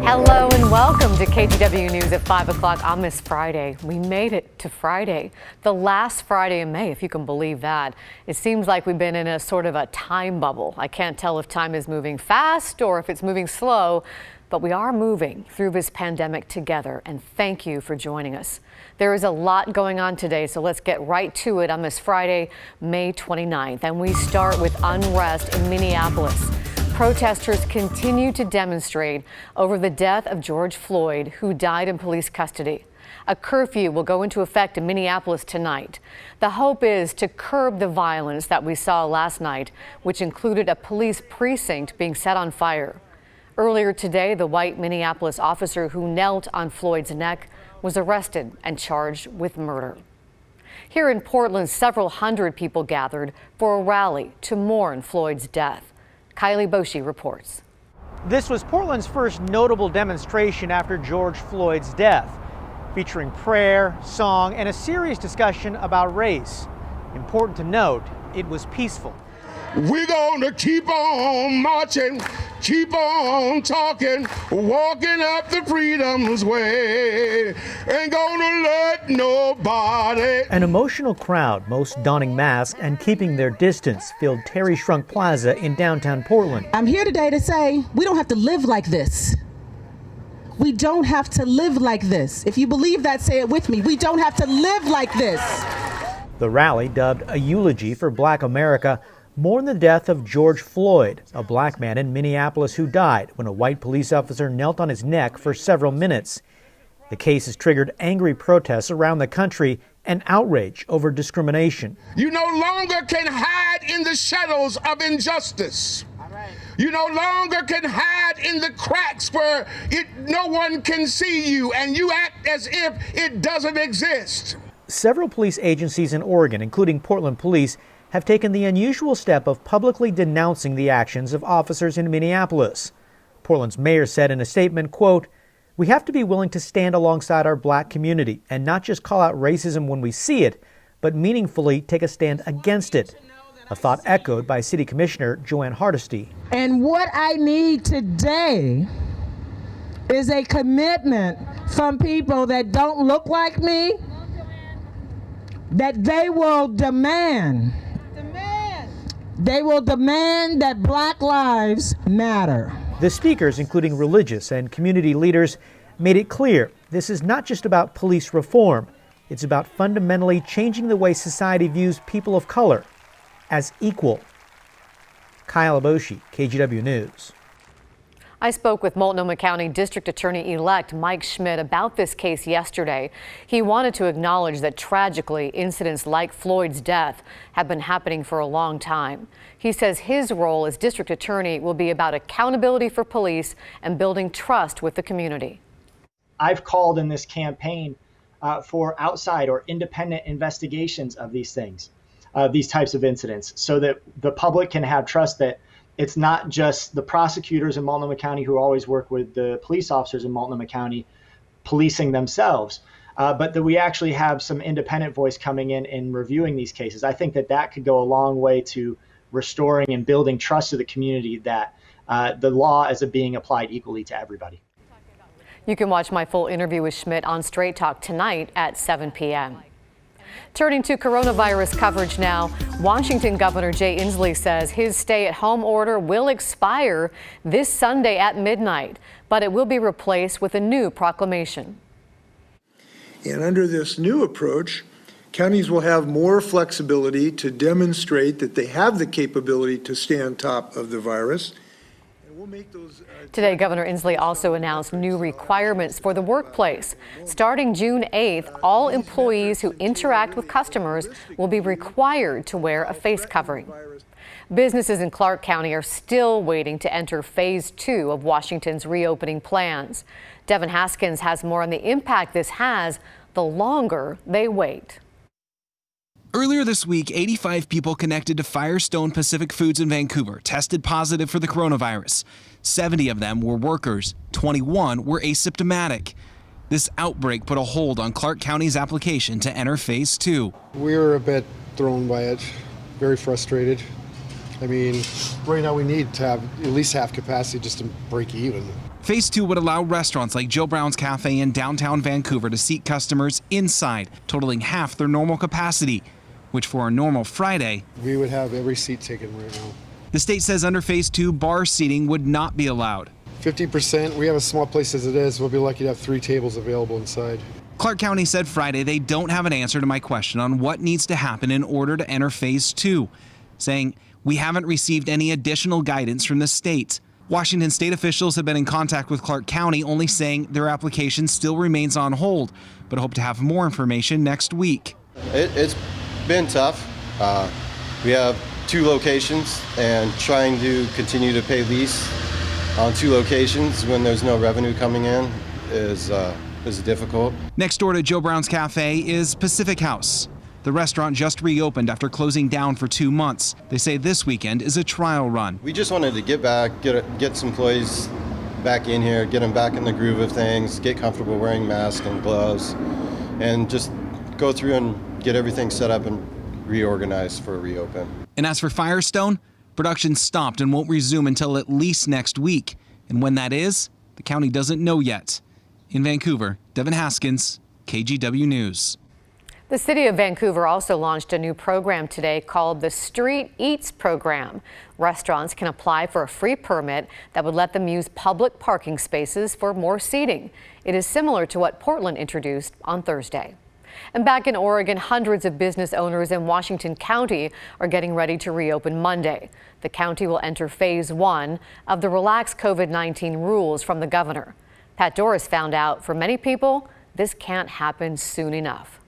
Hello and welcome to KGW News at 5 o'clock on this Friday. We made it to Friday, the last Friday in May, if you can believe that. It seems like we've been in a sort of a time bubble. I can't tell if time is moving fast or if it's moving slow, but we are moving through this pandemic together, and thank you for joining us. There is a lot going on today, so let's get right to it on this Friday, May 29th, and we start with unrest in Minneapolis. Protesters continue to demonstrate over the death of George Floyd, who died in police custody. A curfew will go into effect in Minneapolis tonight. The hope is to curb the violence that we saw last night, which included a police precinct being set on fire. Earlier today, the white Minneapolis officer who knelt on Floyd's neck was arrested and charged with murder. Here in Portland, several hundred people gathered for a rally to mourn Floyd's death. Kylie Boshi reports. This was Portland's first notable demonstration after George Floyd's death, featuring prayer, song, and a serious discussion about race. Important to note, it was peaceful. We're gonna keep on marching, keep on talking, walking up the freedom's way. Ain't gonna let nobody. An emotional crowd, most donning masks and keeping their distance, filled Terry Shrunk Plaza in downtown Portland. I'm here today to say we don't have to live like this. We don't have to live like this. If you believe that, say it with me. We don't have to live like this. The rally, dubbed a eulogy for Black America, mourned the death of George Floyd, a black man in Minneapolis who died when a white police officer knelt on his neck for several minutes. The case has triggered angry protests around the country and outrage over discrimination. You no longer can hide in the shadows of injustice. You no longer can hide in the cracks where no one can see you and you act as if it doesn't exist. Several police agencies in Oregon, including Portland Police, have taken the unusual step of publicly denouncing the actions of officers in Minneapolis. Portland's mayor said in a statement, quote, "We have to be willing to stand alongside our black community and not just call out racism when we see it, but meaningfully take a stand against it." A thought echoed by City Commissioner Joanne Hardesty. And what I need today is a commitment from people that don't look like me, that they will demand. They will demand that Black lives matter. The speakers, including religious and community leaders, made it clear this is not just about police reform. It's about fundamentally changing the way society views people of color as equal. Kyle Aboshi, KGW News. I spoke with Multnomah County District Attorney-elect Mike Schmidt about this case yesterday. He wanted to acknowledge that tragically, incidents like Floyd's death have been happening for a long time. He says his role as district attorney will be about accountability for police and building trust with the community. I've called in this campaign for outside or independent investigations of these things, these types of incidents, so that the public can have trust that it's not just the prosecutors in Multnomah County who always work with the police officers in Multnomah County policing themselves, but that we actually have some independent voice coming in and reviewing these cases. I think that that could go a long way to restoring and building trust to the community that the law is being applied equally to everybody. You can watch my full interview with Schmidt on Straight Talk tonight at 7 p.m. Turning to coronavirus coverage now, Washington Governor Jay Inslee says his stay-at-home order will expire this Sunday at midnight, but it will be replaced with a new proclamation. And under this new approach, counties will have more flexibility to demonstrate that they have the capability to stay on top of the virus. Today, Governor Inslee also announced new requirements for the workplace. Starting June 8th, all employees who interact with customers will be required to wear a face covering. Businesses in Clark County are still waiting to enter Phase 2 of Washington's reopening plans. Devin Haskins has more on the impact this has the longer they wait. Earlier this week, 85 people connected to Firestone Pacific Foods in Vancouver tested positive for the coronavirus. 70 of them were workers, 21 were asymptomatic. This outbreak put a hold on Clark County's application to enter Phase 2. We were a bit thrown by it, very frustrated. I mean, right now we need to have at least half capacity just to break even. Phase 2 would allow restaurants like Joe Brown's Cafe in downtown Vancouver to seat customers inside, totaling half their normal capacity, which for a normal Friday, We would have every seat taken right now. the state says under Phase 2, bar seating would not be allowed. 50%, we have a small place as it is. We'll be lucky to have 3 tables available inside. Clark County said Friday they don't have an answer to my question on what needs to happen in order to enter Phase 2, saying, "We haven't received any additional guidance from the state." Washington state officials have been in contact with Clark County, only saying their application still remains on hold, but hope to have more information next week. It's been tough. We have 2 locations, and trying to continue to pay lease on 2 locations when there's no revenue coming in is difficult. Next door to Joe Brown's Cafe is Pacific House. The restaurant just reopened after closing down for 2 months. They say this weekend is a trial run. We just wanted to get back, get some employees back in here, get them back in the groove of things, get comfortable wearing masks and gloves, and just go through and get everything set up and reorganized for a reopen. And as for Firestone, production stopped and won't resume until at least next week. And when that is, the county doesn't know yet. In Vancouver, Devin Haskins, KGW News. The city of Vancouver also launched a new program today called the Street Eats program. Restaurants can apply for a free permit that would let them use public parking spaces for more seating. It is similar to what Portland introduced on Thursday. And back in Oregon, hundreds of business owners in Washington County are getting ready to reopen Monday. The county will enter Phase 1 of the relaxed COVID-19 rules from the governor. Pat Doris found out for many people, this can't happen soon enough.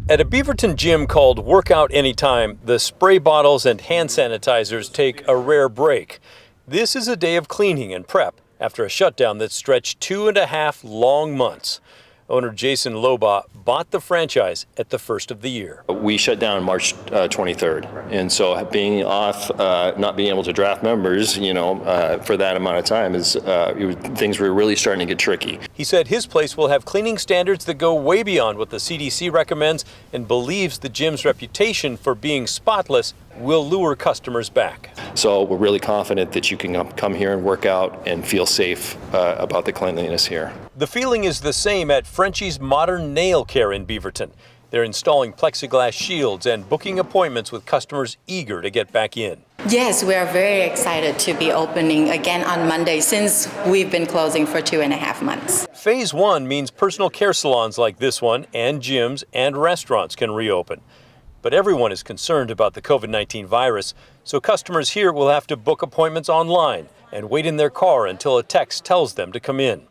At a Beaverton gym called Workout Anytime, the spray bottles and hand sanitizers take a rare break. This is a day of cleaning and prep after a shutdown that stretched 2.5 long months. Owner Jason Loba bought the franchise at the first of the year. We shut down March 23rd, and so being off, not being able to draft members, for that amount of time things were really starting to get tricky. He said his place will have cleaning standards that go way beyond what the CDC recommends and believes the gym's reputation for being spotless will lure customers back. So we're really confident that you can come here and work out and feel safe about the cleanliness here. The feeling is the same at Frenchie's Modern Nail Care in Beaverton. They're installing plexiglass shields and booking appointments with customers eager to get back in. Yes, we are very excited to be opening again on Monday since we've been closing for 2.5 months. Phase 1 means personal care salons like this one and gyms and restaurants can reopen. But everyone is concerned about the COVID-19 virus, so customers here will have to book appointments online and wait in their car until a text tells them to come in.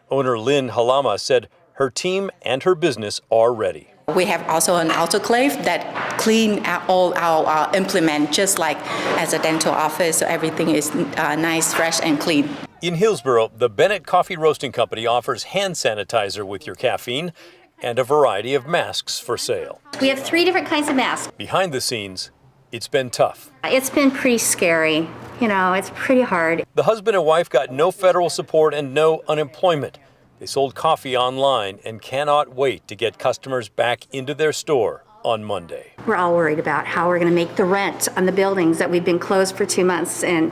Owner Lynn Halama said her team and her business are ready. We have also an autoclave that clean all our implement just like as a dental office, so everything is nice, fresh, and clean. In Hillsborough, the Bennett Coffee Roasting Company offers hand sanitizer with your caffeine and a variety of masks for sale. We have 3 different kinds of masks. Behind the scenes, it's been tough. It's been pretty scary. It's pretty hard. The husband and wife got no federal support and no unemployment. They sold coffee online and cannot wait to get customers back into their store on Monday. We're all worried about how we're going to make the rent on the buildings that we've been closed for 2 months, and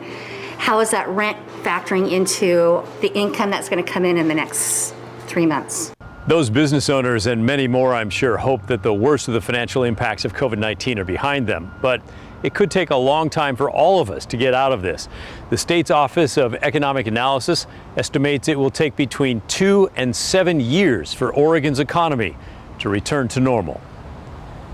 how is that rent factoring into the income that's going to come in the next 3 months. Those business owners and many more, I'm sure, hope that the worst of the financial impacts of COVID-19 are behind them. But it could take a long time for all of us to get out of this. The state's Office of Economic Analysis estimates it will take between 2 and 7 years for Oregon's economy to return to normal.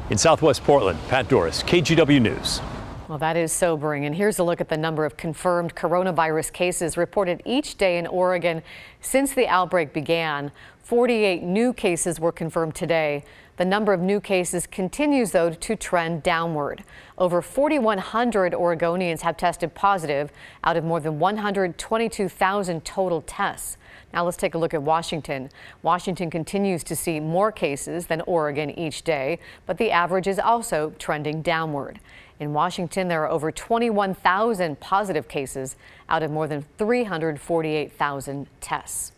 In Southwest Portland, Pat Doris, KGW News. Well, that is sobering. And here's a look at the number of confirmed coronavirus cases reported each day in Oregon since the outbreak began. 48 new cases were confirmed today. The number of new cases continues, though, to trend downward. Over 4,100 Oregonians have tested positive out of more than 122,000 total tests. Now let's take a look at Washington. Washington continues to see more cases than Oregon each day, but the average is also trending downward. In Washington, there are over 21,000 positive cases out of more than 348,000 tests.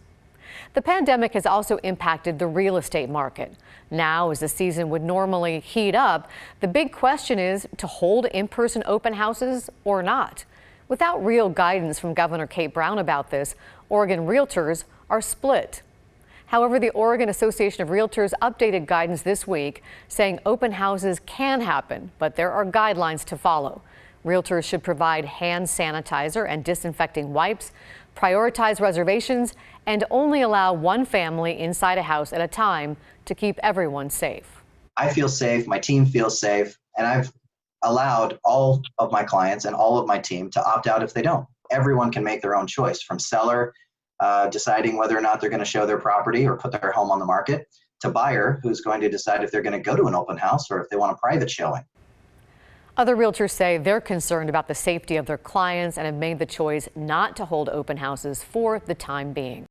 The pandemic has also impacted the real estate market. Now, as the season would normally heat up, the big question is to hold in-person open houses or not. Without real guidance from Governor Kate Brown about this, Oregon realtors are split. However, the Oregon Association of Realtors updated guidance this week saying open houses can happen, but there are guidelines to follow. Realtors should provide hand sanitizer and disinfecting wipes, prioritize reservations, and only allow one family inside a house at a time to keep everyone safe. I feel safe, my team feels safe, and I've allowed all of my clients and all of my team to opt out if they don't. Everyone can make their own choice, from seller deciding whether or not they're going to show their property or put their home on the market, to buyer who's going to decide if they're going to go to an open house or if they want a private showing. Other realtors say they're concerned about the safety of their clients and have made the choice not to hold open houses for the time being.